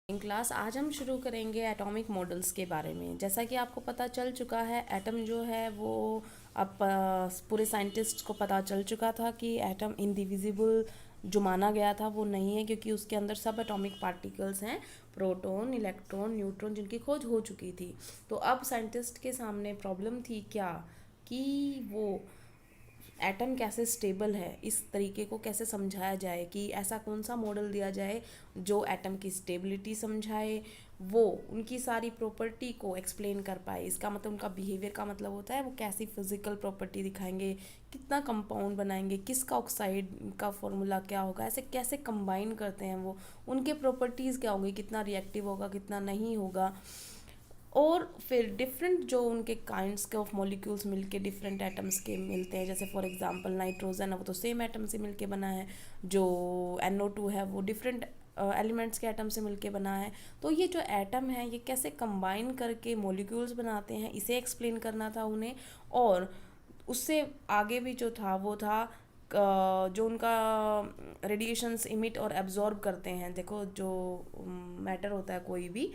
In class आज हम शुरू करेंगे एटॉमिक मॉडल्स के बारे में। जैसा कि आपको पता चल चुका है, एटम जो है वो अब पूरे साइंटिस्ट को पता चल चुका था कि एटम इंडिविजिबल जो माना गया था वो नहीं है, क्योंकि उसके अंदर सब एटॉमिक पार्टिकल्स हैं, प्रोटॉन, इलेक्ट्रॉन, न्यूट्रॉन, जिनकी खोज हो चुकी थी। तो अब साइंटिस्ट के सामने प्रॉब्लम थी क्या, कि वो एटम कैसे स्टेबल है, इस तरीके को कैसे समझाया जाए, कि ऐसा कौन सा मॉडल दिया जाए जो एटम की स्टेबिलिटी समझाए, वो उनकी सारी प्रॉपर्टी को एक्सप्लेन कर पाए। इसका मतलब उनका बिहेवियर का मतलब होता है वो कैसी फिजिकल प्रॉपर्टी दिखाएंगे, कितना कंपाउंड बनाएंगे, किसका ऑक्साइड का फॉर्मूला क्या होगा, ऐसे कैसे कंबाइन करते हैं वो, उनके प्रॉपर्टीज़ क्या होंगी, कितना रिएक्टिव होगा, कितना नहीं होगा। और फिर डिफरेंट जो उनके काइंड्स के ऑफ मॉलिक्यूल्स मिलके डिफरेंट एटम्स के मिलते हैं। जैसे फॉर एग्जांपल नाइट्रोजन है, वो तो सेम एटम से मिलके बना है। जो NO2 है वो डिफरेंट एलिमेंट्स के एटम से मिलके बना है। तो ये जो एटम है ये कैसे कंबाइन करके मॉलिक्यूल्स बनाते हैं, इसे एक्सप्लेन करना था उन्हें। और उससे आगे भी जो था वो था जो उनका रेडिएशंस इमिट और एब्जॉर्ब करते हैं। देखो जो मैटर होता है कोई भी,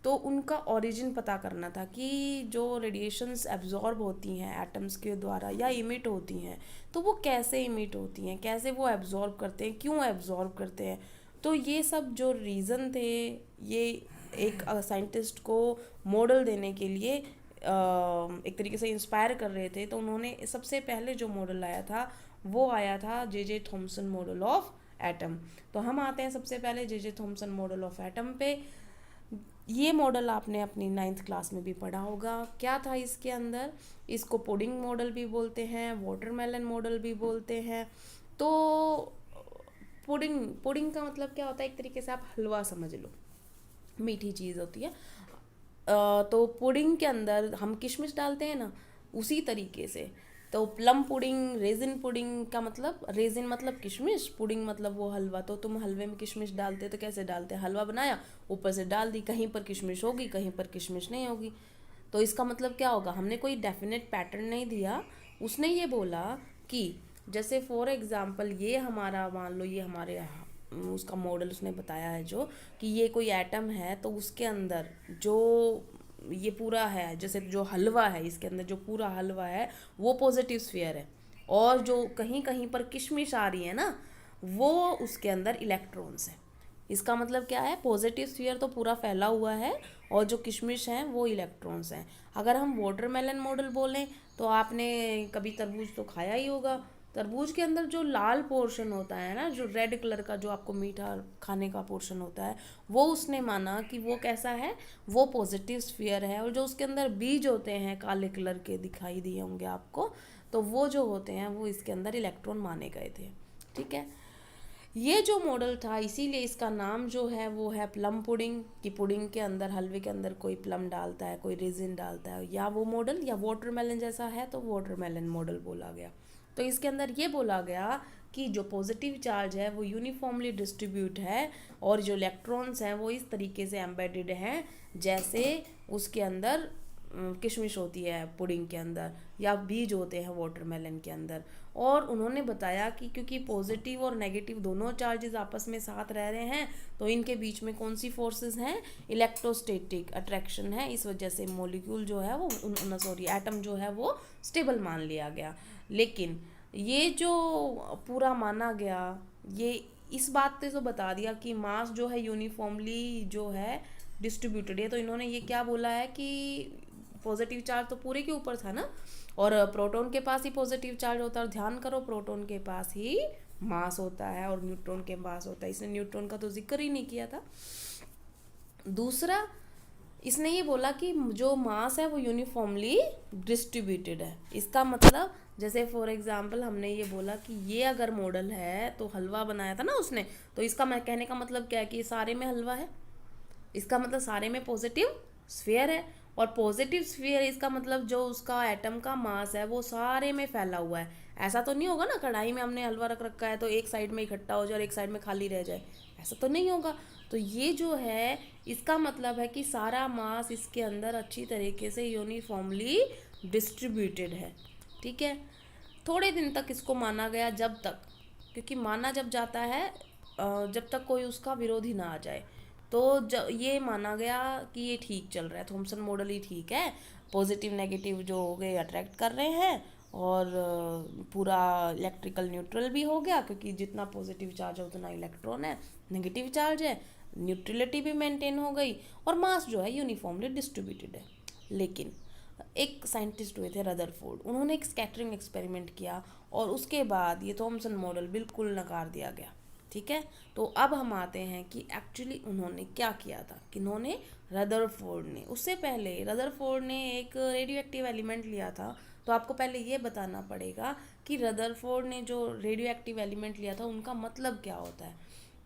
तो उनका ओरिजिन पता करना था कि जो रेडिएशंस एब्जॉर्ब होती हैं एटम्स के द्वारा या इमिट होती हैं, तो वो कैसे इमिट होती हैं, कैसे वो एब्जॉर्ब करते हैं, क्यों एब्जॉर्ब करते हैं। तो ये सब जो रीज़न थे, ये एक साइंटिस्ट को मॉडल देने के लिए एक तरीके से इंस्पायर कर रहे थे। तो उन्होंने सबसे पहले जो मॉडल आया था वो आया था J Thomson model of atom. तो हम आते हैं सबसे पहले J Thomson model of atom पे। ये मॉडल आपने अपनी 9th क्लास में भी पढ़ा होगा। क्या था इसके अंदर, इसको पुडिंग मॉडल भी बोलते हैं, वाटरमेलन मॉडल भी बोलते हैं। तो पुडिंग पुडिंग का मतलब क्या होता है, एक तरीके से आप हलवा समझ लो, मीठी चीज़ होती है। तो पुडिंग के अंदर हम किशमिश डालते हैं ना, उसी तरीके से। तो प्लम पुडिंग, रेजिन पुडिंग का मतलब, रेजिन मतलब किशमिश, पुडिंग मतलब वो हलवा। तो तुम हलवे में किशमिश डालते तो कैसे डालते, हलवा बनाया, ऊपर से डाल दी, कहीं पर किशमिश होगी, कहीं पर किशमिश नहीं होगी। तो इसका मतलब क्या होगा, हमने कोई डेफिनेट पैटर्न नहीं दिया। उसने ये बोला कि जैसे फॉर एग्जांपल ये हमारा, मान लो ये हमारे उसका मॉडल उसने बताया है जो, कि ये कोई एटम है, तो उसके अंदर जो ये पूरा है, जैसे जो हलवा है, इसके अंदर जो पूरा हलवा है वो पॉजिटिव स्फीयर है। और जो कहीं कहीं पर किशमिश आ रही है ना, वो उसके अंदर इलेक्ट्रॉन्स है। इसका मतलब क्या है, पॉजिटिव स्फीयर तो पूरा फैला हुआ है और जो किशमिश हैं वो इलेक्ट्रॉन्स हैं। अगर हम वाटरमेलन मॉडल बोलें तो आपने कभी तरबूज तो खाया ही होगा। तरबूज के अंदर जो लाल पोर्शन होता है ना, जो रेड कलर का, जो आपको मीठा खाने का पोर्शन होता है, वो उसने माना कि वो कैसा है, वो पॉजिटिव स्फीयर है। और जो उसके अंदर बीज होते हैं काले कलर के, दिखाई दिए होंगे आपको, तो वो जो होते हैं वो इसके अंदर इलेक्ट्रॉन माने गए थे। ठीक है, ये जो मॉडल था, इसीलिए इसका नाम जो है वो है प्लम पुडिंग। कि पुडिंग के अंदर, हलवे के अंदर कोई प्लम डालता है, कोई रेजिन डालता है, या वो मॉडल, या वाटरमेलन जैसा है तो वाटरमेलन मॉडल बोला गया। तो इसके अंदर ये बोला गया कि जो पॉजिटिव चार्ज है वो यूनिफॉर्मली डिस्ट्रीब्यूट है, और जो इलेक्ट्रॉन्स हैं वो इस तरीके से एम्बेडेड हैं जैसे उसके अंदर किशमिश होती है पुडिंग के अंदर, या बीज होते हैं वाटरमेलन के अंदर। और उन्होंने बताया कि क्योंकि पॉजिटिव और नेगेटिव दोनों चार्जेस आपस में साथ रह रहे हैं, तो इनके बीच में कौन सी फोर्सेस हैं, इलेक्ट्रोस्टैटिक अट्रैक्शन है। इस वजह से मॉलिक्यूल जो है वो, सॉरी एटम जो है वो स्टेबल मान लिया गया। लेकिन ये जो पूरा माना गया, ये इस बात से तो बता दिया कि मास जो है यूनिफॉर्मली जो है डिस्ट्रीब्यूटेड है। तो इन्होंने ये क्या बोला है कि पॉजिटिव चार्ज तो पूरे के ऊपर था ना, और प्रोटॉन के पास ही पॉजिटिव चार्ज होता है। और ध्यान करो, प्रोटॉन के पास ही मास होता है और न्यूट्रॉन के पास होता है। इसने न्यूट्रॉन का तो जिक्र ही नहीं किया था। दूसरा, इसने ये बोला कि जो मास है वो यूनिफॉर्मली डिस्ट्रीब्यूटेड है। इसका मतलब, जैसे फॉर एग्जांपल हमने ये बोला कि ये अगर मॉडल है, तो हलवा बनाया था ना उसने, तो इसका मैं कहने का मतलब क्या है कि सारे में हलवा है। इसका मतलब सारे में पॉजिटिव स्फीयर है। और पॉजिटिव स्फीयर, इसका मतलब जो उसका एटम का मास है वो सारे में फैला हुआ है। ऐसा तो नहीं होगा ना, कढ़ाई में हमने हलवा रख रखा है तो एक साइड में इकट्ठा हो जाए और एक साइड में खाली रह जाए, ऐसा तो नहीं होगा। तो ये जो है, इसका मतलब है कि सारा मास इसके अंदर अच्छी तरीके से यूनिफॉर्मली डिस्ट्रीब्यूटेड है। ठीक है, थोड़े दिन तक इसको माना गया, जब तक, क्योंकि माना जब जाता है जब तक कोई उसका विरोधी ना आ जाए। तो ये माना गया कि ये ठीक चल रहा है, थॉमसन मॉडल ही ठीक है, पॉजिटिव नेगेटिव जो हो गए अट्रैक्ट कर रहे हैं, और पूरा इलेक्ट्रिकल न्यूट्रल भी हो गया, क्योंकि जितना पॉजिटिव चार्ज है उतना इलेक्ट्रॉन है, नेगेटिव चार्ज है, न्यूट्रलिटी भी मेंटेन हो गई, और मास जो है यूनिफॉर्मली डिस्ट्रीब्यूटेड है। लेकिन एक साइंटिस्ट हुए थे रदरफोर्ड, उन्होंने एक स्कैटरिंग एक्सपेरिमेंट किया और उसके बाद ये थॉमसन मॉडल बिल्कुल नकार दिया गया। ठीक है, तो अब हम आते हैं कि एक्चुअली उन्होंने क्या किया था, कि उन्होंने रदरफोर्ड ने, उससे पहले रदरफोर्ड ने एक रेडियो एक्टिव एलिमेंट लिया था। तो आपको पहले ये बताना पड़ेगा कि रदरफोर्ड ने जो रेडियो एक्टिव एलिमेंट लिया था उनका मतलब क्या होता है।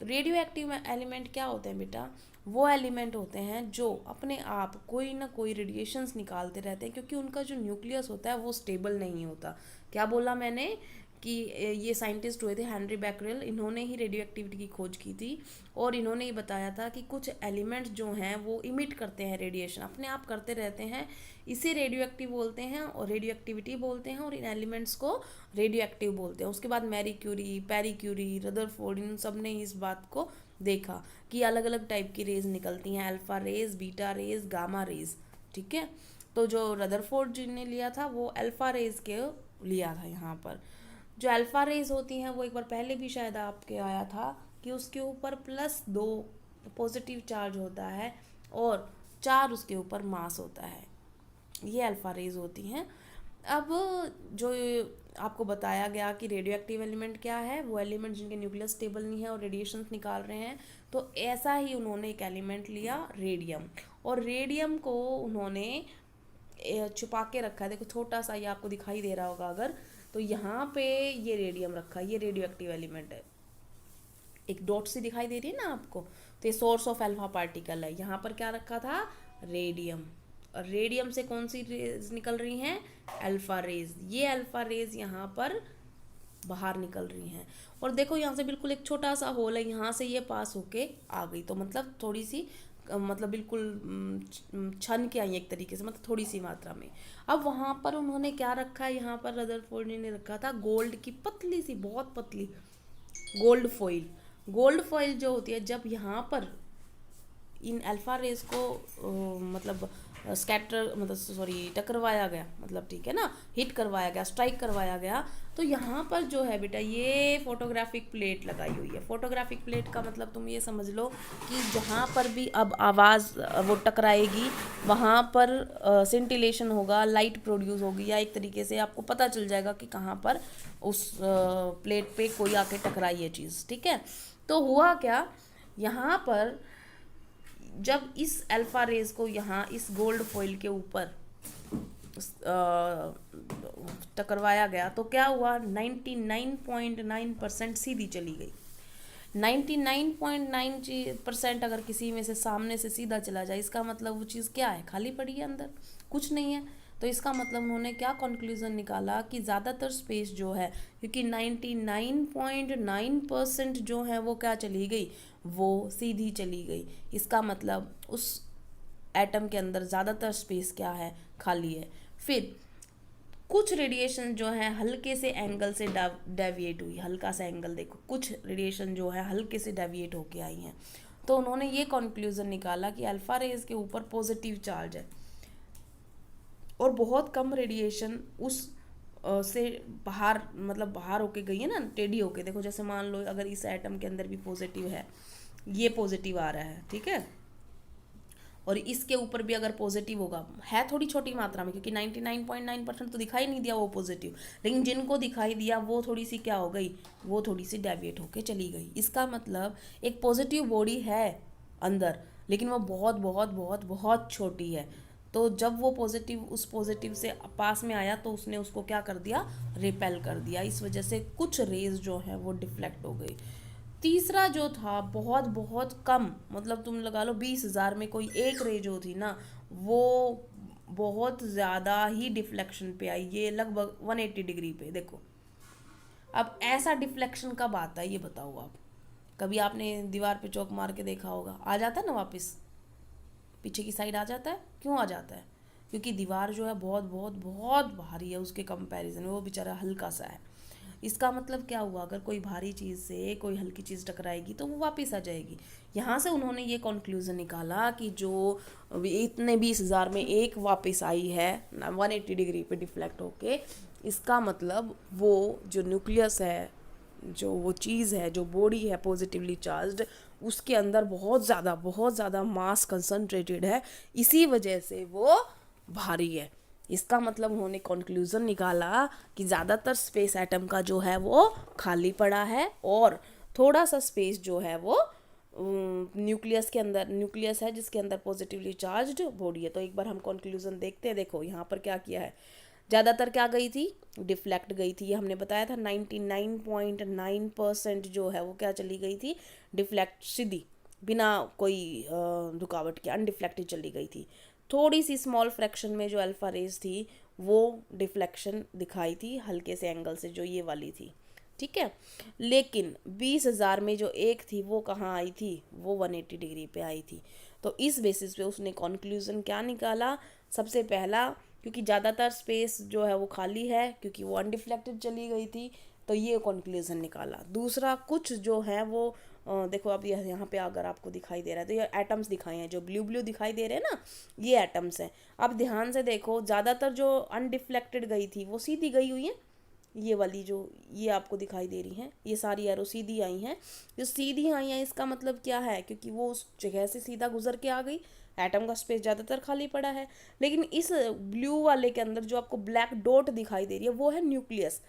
रेडियो एक्टिव एलिमेंट क्या होते हैं बेटा, वो एलिमेंट होते हैं जो अपने आप कोई ना कोई रेडिएशंस निकालते रहते हैं, क्योंकि उनका जो न्यूक्लियस होता है वो स्टेबल नहीं होता। क्या बोला मैंने कि ये साइंटिस्ट हुए थे हेनरी बैकरेल, इन्होंने ही रेडियो एक्टिविटी की खोज की थी, और इन्होंने ही बताया था कि कुछ एलिमेंट्स जो हैं वो इमिट करते हैं रेडिएशन, अपने आप करते रहते हैं, इसे रेडियो एक्टिव बोलते हैं और रेडियो एक्टिविटी बोलते हैं, और इन एलिमेंट्स को रेडियो एक्टिव बोलते हैं। उसके बाद Marie Curie, Pierre Curie, Rutherford, इन सब ने इस बात को देखा कि अलग अलग टाइप की रेज निकलती हैं, alpha rays, beta rays, gamma rays. ठीक है, तो जो रदरफोर्ड जी ने लिया था वो अल्फा रेज के लिया था। यहाँ पर जो अल्फा रेज होती हैं वो एक बार पहले भी शायद आपके आया था कि उसके ऊपर +2 पॉजिटिव चार्ज होता है और 4 उसके ऊपर मास होता है, ये अल्फा रेज होती हैं। अब जो आपको बताया गया कि रेडियो एक्टिव एलिमेंट क्या है, वो एलिमेंट जिनके न्यूक्लियस स्टेबल नहीं है और रेडिएशंस निकाल रहे हैं, तो ऐसा ही उन्होंने एक एलिमेंट लिया रेडियम, और रेडियम को उन्होंने छुपा के रखा है। देखो छोटा सा, ये आपको दिखाई दे रहा होगा अगर, तो यहाँ पे ये रेडियम रखा है, ये रेडियो एक्टिव एलिमेंट है, एक डॉट सी दिखाई दे रही है ना आपको, तो ये सोर्स ऑफ अल्फा पार्टिकल है। यहाँ पर क्या रखा था, रेडियम, और रेडियम से कौन सी रेज निकल रही हैं, अल्फा रेज। ये अल्फा रेज यहाँ पर बाहर निकल रही हैं, और देखो यहाँ से बिल्कुल एक छोटा सा होल है, यहाँ से ये पास होके आ गई, तो मतलब थोड़ी सी मतलब बिल्कुल छन के आई एक तरीके से, मतलब थोड़ी सी मात्रा में। अब वहाँ पर उन्होंने क्या रखा है, यहाँ पर रदरफोर्ड ने रखा था गोल्ड की पतली सी, बहुत पतली गोल्ड फॉइल। गोल्ड फॉइल जो होती है, जब यहाँ पर इन अल्फा रेज को मतलब स्कैटर, मतलब सॉरी टकरवाया गया, मतलब ठीक है ना, हिट करवाया गया, स्ट्राइक करवाया गया, तो यहाँ पर जो है बेटा ये फोटोग्राफिक प्लेट लगाई हुई है। फोटोग्राफिक प्लेट का मतलब तुम ये समझ लो कि जहाँ पर भी अब आवाज़ वो टकराएगी वहाँ पर सिंटिलेशन होगा, लाइट प्रोड्यूस होगी, या एक तरीके से आपको पता चल जाएगा कि कहाँ पर उस प्लेट पे कोई आके टकराई है चीज़। ठीक है, तो हुआ क्या, यहाँ पर जब इस अल्फा रेज को यहाँ इस गोल्ड फॉइल के ऊपर टकरवाया गया, तो क्या हुआ, 99.9% सीधी चली गई। 99.9% अगर किसी में से सामने से सीधा चला जाए, इसका मतलब वो चीज़ क्या है, खाली पड़ी है, अंदर कुछ नहीं है। तो इसका मतलब उन्होंने क्या कंक्लूजन निकाला कि ज़्यादातर स्पेस जो है, क्योंकि 99.9% जो है वो क्या चली गई, वो सीधी चली गई। इसका मतलब उस एटम के अंदर ज़्यादातर स्पेस क्या है, खाली है। फिर कुछ रेडिएशन जो है हल्के से एंगल से डेविएट हुई, हल्का सा एंगल देखो, कुछ रेडिएशन जो है हल्के से डेविएट होके आई हैं, तो उन्होंने ये कंक्लूजन निकाला कि अल्फा रेज के ऊपर पॉजिटिव चार्ज है और बहुत कम रेडिएशन उस से बाहर, मतलब बाहर होके गई है ना, टेढ़ी होके। देखो जैसे मान लो अगर इस एटम के अंदर भी पॉजिटिव है, ये पॉजिटिव आ रहा है, ठीक है, और इसके ऊपर भी अगर पॉजिटिव होगा, है थोड़ी छोटी मात्रा में, क्योंकि 99.9% तो दिखाई नहीं दिया वो पॉजिटिव, लेकिन जिनको दिखाई दिया वो थोड़ी सी क्या हो गई, वो थोड़ी सी डेविएट होके चली गई। इसका मतलब एक पॉजिटिव बॉडी है अंदर, लेकिन वो बहुत बहुत बहुत बहुत छोटी है। तो जब वो पॉजिटिव उस पॉजिटिव से पास में आया तो उसने उसको क्या कर दिया, रिपेल कर दिया। इस वजह से कुछ रेज जो है वो डिफ्लेक्ट हो गई। तीसरा जो था बहुत बहुत कम, मतलब तुम लगा लो 20,000 में कोई एक रे जो थी ना, वो बहुत ज़्यादा ही डिफ्लेक्शन पे आई, ये लगभग 180 डिग्री पे। देखो अब ऐसा डिफ्लेक्शन कब आता है ये बताओ आप, कभी आपने दीवार पे चौक मार के देखा होगा, आ जाता है ना वापस पीछे की साइड आ जाता है। क्यों आ जाता है, क्योंकि दीवार जो है बहुत बहुत बहुत भारी है उसके कंपैरिजन में, वो बेचारा हल्का सा है। इसका मतलब क्या हुआ, अगर कोई भारी चीज़ से कोई हल्की चीज़ टकराएगी तो वो वापस आ जाएगी। यहाँ से उन्होंने ये कंक्लूजन निकाला कि जो इतने 20,000 में एक वापस आई है 180 डिग्री पे डिफ्लेक्ट होके, इसका मतलब वो जो न्यूक्लियस है, जो वो चीज़ है, जो बॉडी है पॉजिटिवली चार्ज्ड, उसके अंदर बहुत ज़्यादा मास कंसंट्रेटेड है, इसी वजह से वो भारी है। इसका मतलब उन्होंने कंक्लूजन निकाला कि ज़्यादातर स्पेस एटम का जो है वो खाली पड़ा है और थोड़ा सा स्पेस जो है वो न्यूक्लियस के अंदर, न्यूक्लियस है जिसके अंदर पॉजिटिवली चार्ज्ड बॉडी है। तो एक बार हम कंक्लूजन देखते हैं। देखो यहाँ पर क्या किया है, ज़्यादातर क्या गई थी, डिफ्लेक्ट गई थी। ये हमने बताया था 99.9% जो है वो क्या चली गई थी, डिफ्लेक्ट, सीधी बिना कोई रुकावट के अनडिफ्लेक्टेड चली गई थी। थोड़ी सी स्मॉल फ्रैक्शन में जो अल्फा रेज थी वो डिफ्लेक्शन दिखाई थी हल्के से एंगल से, जो ये वाली थी, ठीक है। लेकिन 20,000 में जो एक थी वो कहाँ आई थी, वो 180 डिग्री पे आई थी। तो इस बेसिस पे उसने कंक्लूजन क्या निकाला, सबसे पहला, क्योंकि ज़्यादातर स्पेस जो है वो खाली है क्योंकि वो अनडिफ्लेक्टेड चली गई थी, तो ये कंक्लूजन निकाला। दूसरा, कुछ जो है वो देखो अब यहाँ पे अगर आपको दिखाई दे रहा है तो ये एटम्स दिखाए हैं, जो ब्लू ब्लू दिखाई दे रहे हैं ना, ये एटम्स हैं। अब ध्यान से देखो, ज़्यादातर जो अनडिफ्लेक्टेड गई थी वो सीधी गई हुई है, ये वाली जो ये आपको दिखाई दे रही हैं, ये सारी एरो सीधी आई हैं। जो सीधी आई हैं इसका मतलब क्या है, क्योंकि वो उस जगह से सीधा गुजर के आ गई, एटम का स्पेस ज़्यादातर खाली पड़ा है। लेकिन इस ब्लू वाले के अंदर जो आपको ब्लैक डॉट दिखाई दे रही है वो है न्यूक्लियस।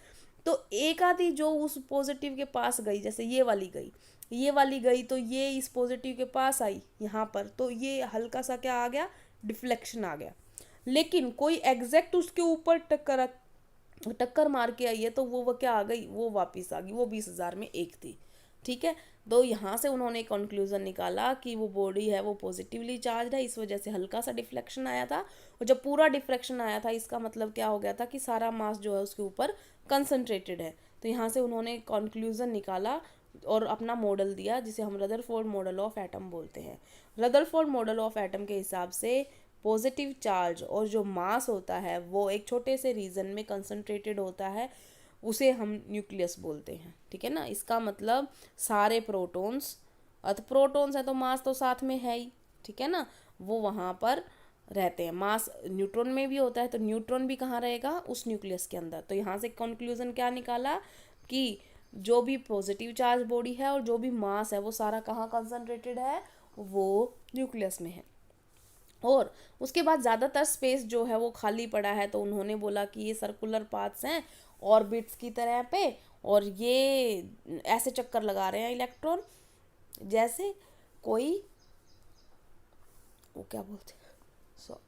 तो एक आधी जो उस पॉजिटिव के पास गई, जैसे ये वाली गई, ये वाली गई, तो ये इस पॉजिटिव के पास आई यहाँ पर, तो ये हल्का सा क्या आ गया, डिफ्लेक्शन आ गया। लेकिन कोई एग्जैक्ट उसके ऊपर टक्कर मार के आई है तो वो क्या आ गई, वो वापस आ गई, वो 20,000 में एक थी, ठीक है। तो यहाँ से उन्होंने कंक्लूजन निकाला कि वो बॉडी है वो पॉजिटिवली चार्ज है, इस वजह से हल्का सा डिफ्लेक्शन आया था। और जब पूरा डिफ्लेक्शन आया था इसका मतलब क्या हो गया था कि सारा मास जो है उसके ऊपर कंसंट्रेटेड है। तो यहाँ से उन्होंने कंक्लूजन निकाला और अपना मॉडल दिया, जिसे हम रदरफोर्ड मॉडल ऑफ एटम बोलते हैं। रदरफोर्ड मॉडल ऑफ एटम के हिसाब से पॉजिटिव चार्ज और जो मास होता है वो एक छोटे से रीजन में कंसंट्रेटेड होता है, उसे हम न्यूक्लियस बोलते हैं, ठीक है ना। इसका मतलब सारे प्रोटॉन्स, अर्थ प्रोटॉन्स है तो मास तो साथ में है ही, ठीक है ना, वो वहाँ पर रहते हैं। मास न्यूट्रॉन में भी होता है तो न्यूट्रॉन भी कहाँ रहेगा, उस न्यूक्लियस के अंदर। तो यहाँ से कंक्लूजन क्या निकाला कि जो भी पॉजिटिव चार्ज बॉडी है और जो भी मास है वो सारा कहाँ कंसंट्रेटेड है, वो न्यूक्लियस में है। और उसके बाद ज़्यादातर स्पेस जो है वो खाली पड़ा है, तो उन्होंने बोला कि ये सर्कुलर पाथ्स हैं ऑर्बिट्स की तरह पे, और ये ऐसे चक्कर लगा रहे हैं इलेक्ट्रॉन, जैसे कोई, वो क्या बोलते हैं, सो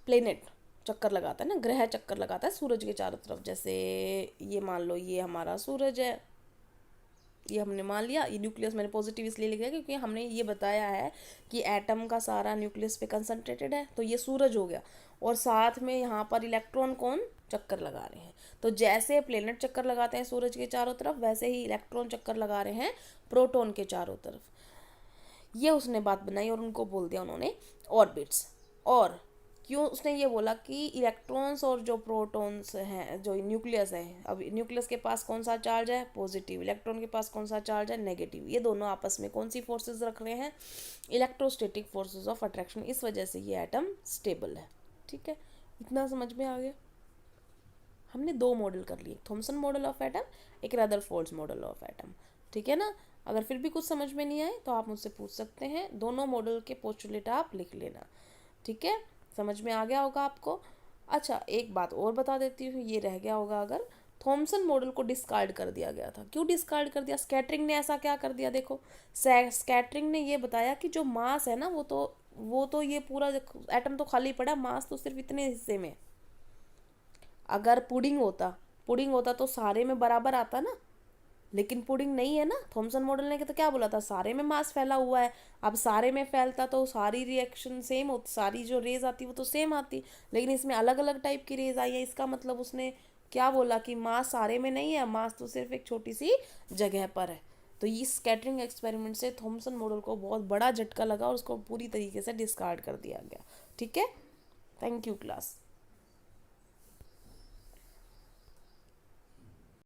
प्लेनेट चक्कर लगाता है ना, ग्रह चक्कर लगाता है सूरज के चारों तरफ। जैसे ये मान लो ये हमारा सूरज है, ये हमने मान लिया। ये न्यूक्लियस मैंने पॉजिटिव इसलिए लिखा है क्योंकि हमने ये बताया है कि एटम का सारा न्यूक्लियस पे कंसंट्रेटेड है, तो ये सूरज हो गया। और साथ में यहाँ पर इलेक्ट्रॉन कौन चक्कर लगा रहे हैं, तो जैसे प्लेनेट चक्कर लगाते हैं सूरज के चारों तरफ, वैसे ही इलेक्ट्रॉन चक्कर लगा रहे हैं प्रोटॉन के चारों तरफ। ये उसने बात बनाई और उनको बोल दिया उन्होंने ऑर्बिट्स। और क्यों उसने ये बोला कि इलेक्ट्रॉन्स और जो प्रोटॉन्स हैं, जो न्यूक्लियस है, अब न्यूक्लियस के पास कौन सा चार्ज है, पॉजिटिव, इलेक्ट्रॉन के पास कौन सा चार्ज है, नेगेटिव। ये दोनों आपस में कौन सी फोर्सेस रख रहे हैं, इलेक्ट्रोस्टैटिक फोर्सेस ऑफ अट्रैक्शन। इस वजह से ये एटम स्टेबल है, ठीक है। इतना समझ में आ गया। हमने दो मॉडल कर लिए, थॉमसन मॉडल ऑफ एटम, एक रदरफोर्ड मॉडल ऑफ एटम, ठीक है ना। अगर फिर भी कुछ समझ में नहीं आए तो आप मुझसे पूछ सकते हैं, दोनों मॉडल के पोस्टुलेट आप लिख लेना, ठीक है। समझ में आ गया होगा आपको। अच्छा, एक बात और बता देती हूँ, ये रह गया होगा, अगर थॉमसन मॉडल को डिस्कार्ड कर दिया गया था, क्यों डिस्कार्ड कर दिया, स्कैटरिंग ने ऐसा क्या कर दिया। देखो, स्कैटरिंग ने ये बताया कि जो मास है ना वो तो ये पूरा एटम तो खाली पड़ा, मास तो सिर्फ इतने हिस्से में। अगर पुडिंग होता तो सारे में बराबर आता ना, लेकिन पुडिंग नहीं है ना। थॉमसन मॉडल ने तो क्या बोला था, सारे में मास फैला हुआ है। अब सारे में फैलता तो सारी रिएक्शन सेम होती, सारी जो रेज आती वो तो सेम आती, लेकिन इसमें अलग अलग टाइप की रेज आई है। इसका मतलब उसने क्या बोला कि मास सारे में नहीं है, मास तो सिर्फ एक छोटी सी जगह पर है। तो इस स्कैटरिंग एक्सपेरिमेंट से थॉमसन मॉडल को बहुत बड़ा झटका लगा और उसको पूरी तरीके से डिस्कार्ड कर दिया गया, ठीक है। Thank you class.